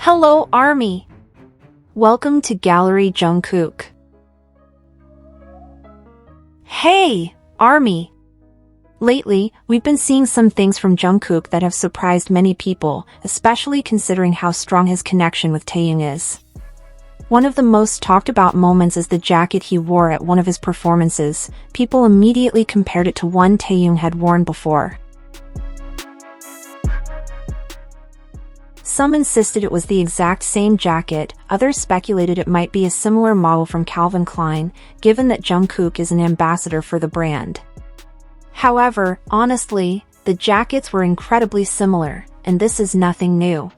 Hello, Army! Welcome to Gallery Jungkook. Hey, Army! Lately, we've been seeing some things from Jungkook that have surprised many people, especially considering how strong his connection with Taehyung is. One of the most talked about moments is the jacket he wore at one of his performances. People immediately compared it to one Taehyung had worn before. Some insisted it was the exact same jacket, others speculated it might be a similar model from Calvin Klein, given that Jungkook is an ambassador for the brand. However, honestly, the jackets were incredibly similar, and this is nothing new.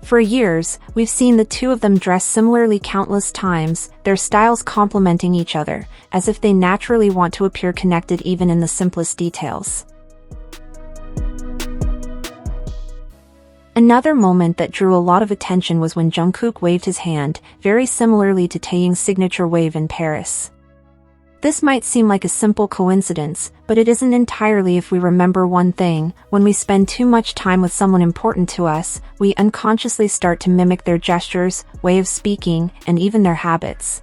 For years, we've seen the two of them dress similarly countless times, their styles complementing each other, as if they naturally want to appear connected even in the simplest details. Another moment that drew a lot of attention was when Jungkook waved his hand, very similarly to Taehyung's signature wave in Paris. This might seem like a simple coincidence, but it isn't entirely if we remember one thing: when we spend too much time with someone important to us, we unconsciously start to mimic their gestures, way of speaking, and even their habits.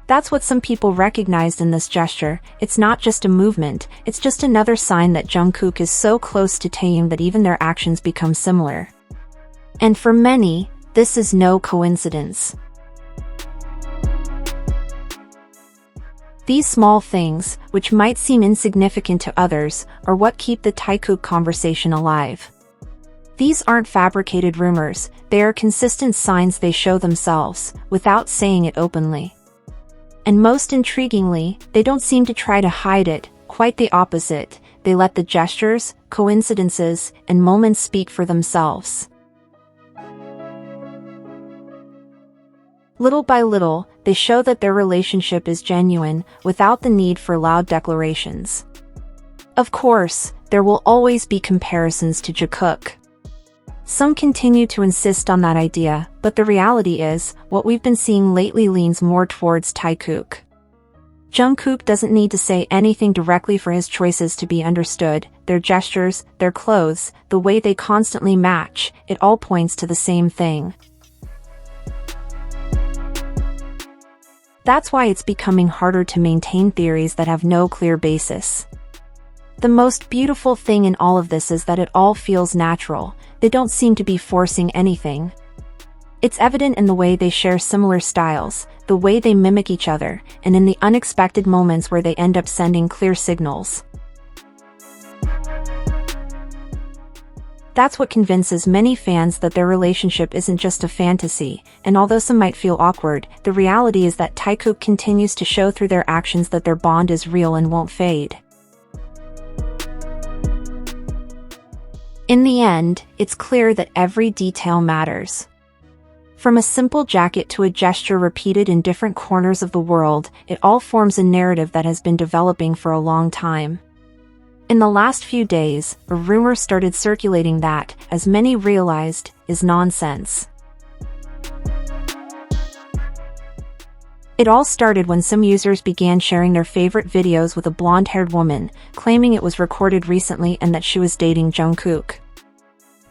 That's what some people recognized in this gesture. It's not just a movement, it's just another sign that Jungkook is so close to Taehyung that even their actions become similar. And for many, this is no coincidence. These small things, which might seem insignificant to others, are what keep the Taikook conversation alive. These aren't fabricated rumors, they are consistent signs they show themselves, without saying it openly. And most intriguingly, they don't seem to try to hide it, quite the opposite, they let the gestures, coincidences, and moments speak for themselves. Little by little, they show that their relationship is genuine, without the need for loud declarations. Of course, there will always be comparisons to Jikook. Some continue to insist on that idea, but the reality is, what we've been seeing lately leans more towards Taikook. Jungkook doesn't need to say anything directly for his choices to be understood. Their gestures, their clothes, the way they constantly match, it all points to the same thing. That's why it's becoming harder to maintain theories that have no clear basis. The most beautiful thing in all of this is that it all feels natural. They don't seem to be forcing anything. It's evident in the way they share similar styles, the way they mimic each other, and in the unexpected moments where they end up sending clear signals. That's what convinces many fans that their relationship isn't just a fantasy, and although some might feel awkward, the reality is that Taikook continues to show through their actions that their bond is real and won't fade. In the end, it's clear that every detail matters. From a simple jacket to a gesture repeated in different corners of the world, it all forms a narrative that has been developing for a long time. In the last few days, a rumor started circulating that, as many realized, is nonsense. It all started when some users began sharing their favorite videos with a blonde-haired woman, claiming it was recorded recently and that she was dating Jungkook.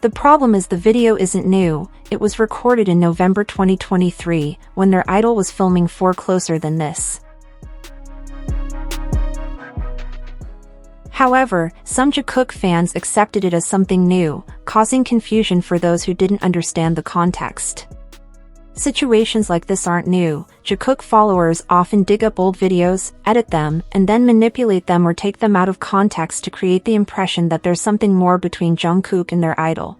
The problem is the video isn't new, it was recorded in November 2023, when their idol was filming for Closer Than This. However, some Jikook fans accepted it as something new, causing confusion for those who didn't understand the context. Situations like this aren't new. Jikook followers often dig up old videos, edit them, and then manipulate them or take them out of context to create the impression that there's something more between Jungkook and their idol.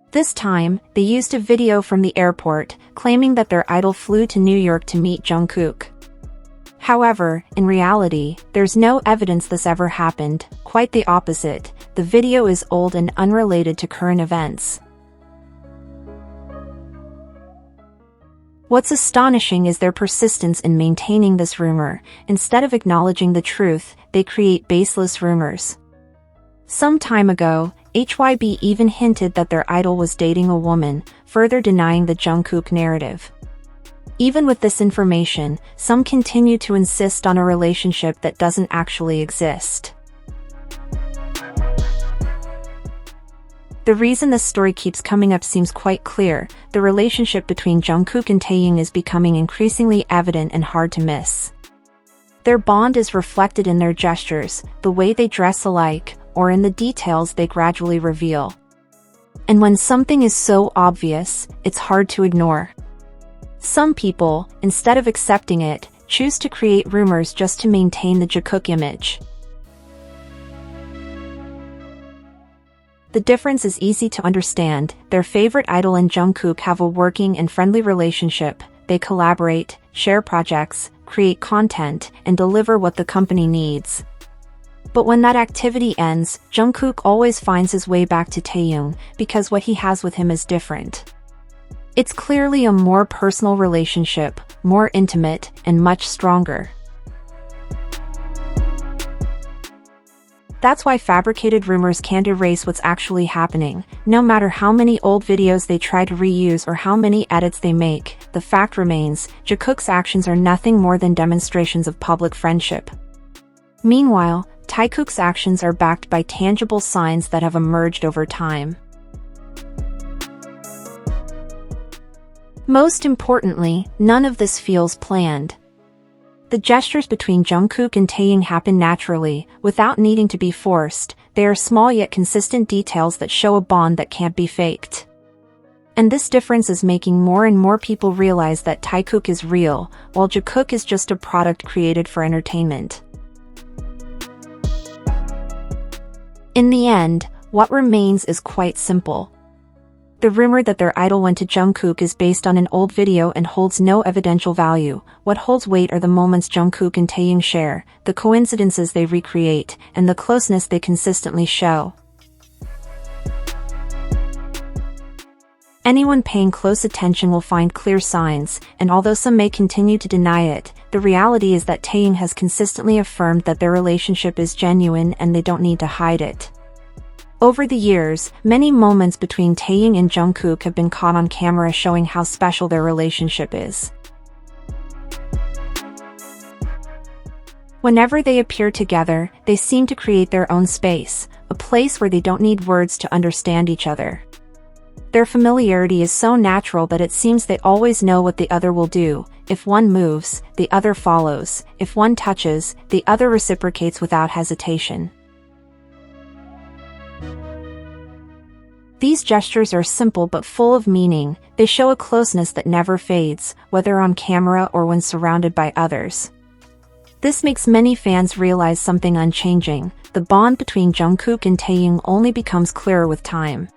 This time, they used a video from the airport, claiming that their idol flew to New York to meet Jungkook. However, in reality, there's no evidence this ever happened, quite the opposite. The video is old and unrelated to current events. What's astonishing is their persistence in maintaining this rumor. Instead of acknowledging the truth, they create baseless rumors. Some time ago, HYB even hinted that their idol was dating a woman, further denying the Jungkook narrative. Even with this information, some continue to insist on a relationship that doesn't actually exist. The reason this story keeps coming up seems quite clear. The relationship between Jungkook and Taehyung is becoming increasingly evident and hard to miss. Their bond is reflected in their gestures, the way they dress alike, or in the details they gradually reveal. And when something is so obvious, it's hard to ignore. Some people, instead of accepting it, choose to create rumors just to maintain the Jikook image. The difference is easy to understand. Their favorite idol and Jungkook have a working and friendly relationship. They collaborate, share projects, create content, and deliver what the company needs. But when that activity ends, Jungkook always finds his way back to Taehyung, because what he has with him is different. It's clearly a more personal relationship, more intimate, and much stronger. That's why fabricated rumors can't erase what's actually happening. No matter how many old videos they try to reuse or how many edits they make, the fact remains, Jikook's actions are nothing more than demonstrations of public friendship. Meanwhile, Taikook's actions are backed by tangible signs that have emerged over time. Most importantly, none of this feels planned. The gestures between Jungkook and Taehyung happen naturally, without needing to be forced. They are small yet consistent details that show a bond that can't be faked. And this difference is making more and more people realize that Taikook is real, while Jikook is just a product created for entertainment. In the end, what remains is quite simple. The rumor that their idol went to Jungkook is based on an old video and holds no evidential value. What holds weight are the moments Jungkook and Taehyung share, the coincidences they recreate, and the closeness they consistently show. Anyone paying close attention will find clear signs, and although some may continue to deny it, the reality is that Taehyung has consistently affirmed that their relationship is genuine and they don't need to hide it. Over the years, many moments between Taehyung and Jungkook have been caught on camera showing how special their relationship is. Whenever they appear together, they seem to create their own space, a place where they don't need words to understand each other. Their familiarity is so natural that it seems they always know what the other will do. If one moves, the other follows. If one touches, the other reciprocates without hesitation. These gestures are simple but full of meaning. They show a closeness that never fades, whether on camera or when surrounded by others. This makes many fans realize something unchanging. The bond between Jungkook and Taehyung only becomes clearer with time.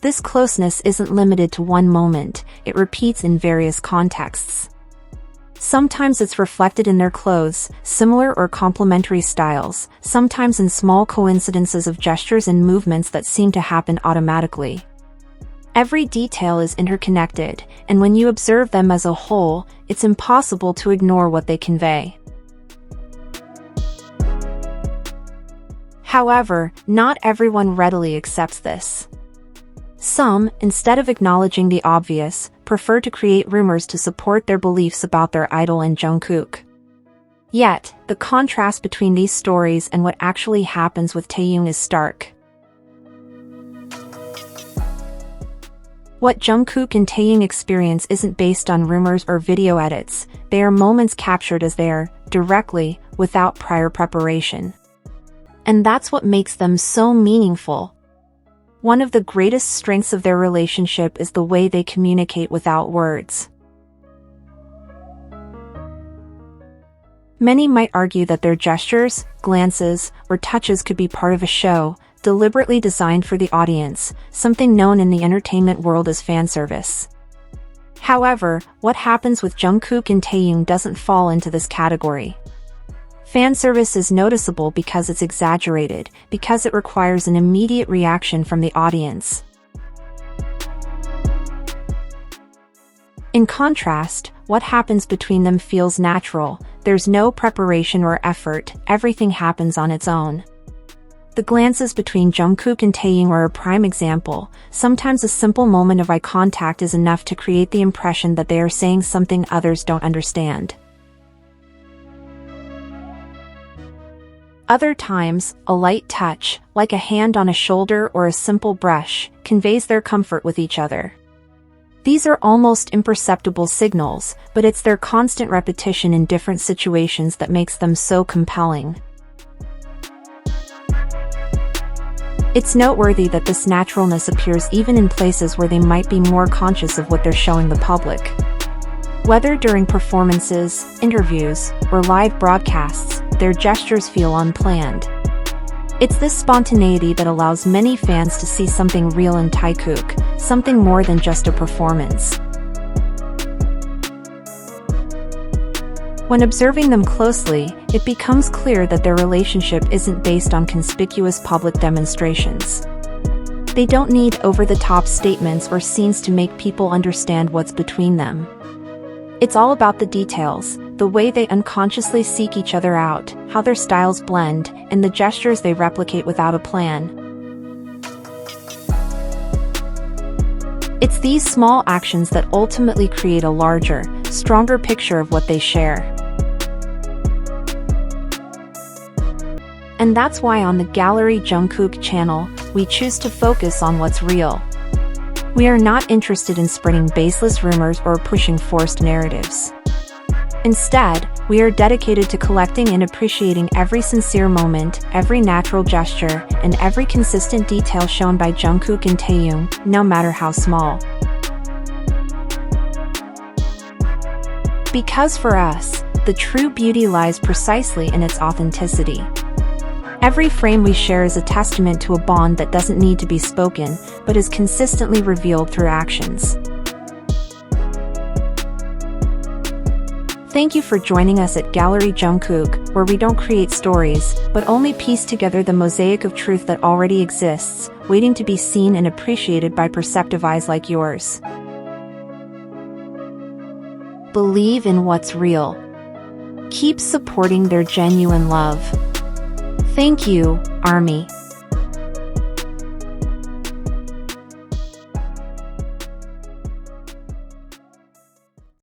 This closeness isn't limited to one moment, it repeats in various contexts. Sometimes it's reflected in their clothes, similar or complementary styles, sometimes in small coincidences of gestures and movements that seem to happen automatically. Every detail is interconnected, and when you observe them as a whole, it's impossible to ignore what they convey. However, not everyone readily accepts this. Some, instead of acknowledging the obvious, prefer to create rumors to support their beliefs about their idol and Jungkook. Yet, the contrast between these stories and what actually happens with Taehyung is stark. What Jungkook and Taehyung experience isn't based on rumors or video edits, they are moments captured as they are, directly, without prior preparation. And that's what makes them so meaningful. One of the greatest strengths of their relationship is the way they communicate without words. Many might argue that their gestures, glances, or touches could be part of a show, deliberately designed for the audience, something known in the entertainment world as fan service. However, what happens with Jungkook and Taehyung doesn't fall into this category. Fan service is noticeable because it's exaggerated, because it requires an immediate reaction from the audience. In contrast, what happens between them feels natural. There's no preparation or effort, everything happens on its own. The glances between Jungkook and Taehyung are a prime example. Sometimes a simple moment of eye contact is enough to create the impression that they are saying something others don't understand. Other times, a light touch, like a hand on a shoulder or a simple brush, conveys their comfort with each other. These are almost imperceptible signals, but it's their constant repetition in different situations that makes them so compelling. It's noteworthy that this naturalness appears even in places where they might be more conscious of what they're showing the public. Whether during performances, interviews, or live broadcasts, their gestures feel unplanned. It's this spontaneity that allows many fans to see something real in Taikook, something more than just a performance. When observing them closely, it becomes clear that their relationship isn't based on conspicuous public demonstrations. They don't need over-the-top statements or scenes to make people understand what's between them. It's all about the details, the way they unconsciously seek each other out, how their styles blend, and the gestures they replicate without a plan. It's these small actions that ultimately create a larger, stronger picture of what they share. And that's why on the Gallery Jungkook channel, we choose to focus on what's real. We are not interested in spreading baseless rumors or pushing forced narratives. Instead, we are dedicated to collecting and appreciating every sincere moment, every natural gesture, and every consistent detail shown by Jungkook and Taehyung, no matter how small. Because for us, the true beauty lies precisely in its authenticity. Every frame we share is a testament to a bond that doesn't need to be spoken, but is consistently revealed through actions. Thank you for joining us at Gallery Jungkook, where we don't create stories, but only piece together the mosaic of truth that already exists, waiting to be seen and appreciated by perceptive eyes like yours. Believe in what's real. Keep supporting their genuine love. Thank you, Army.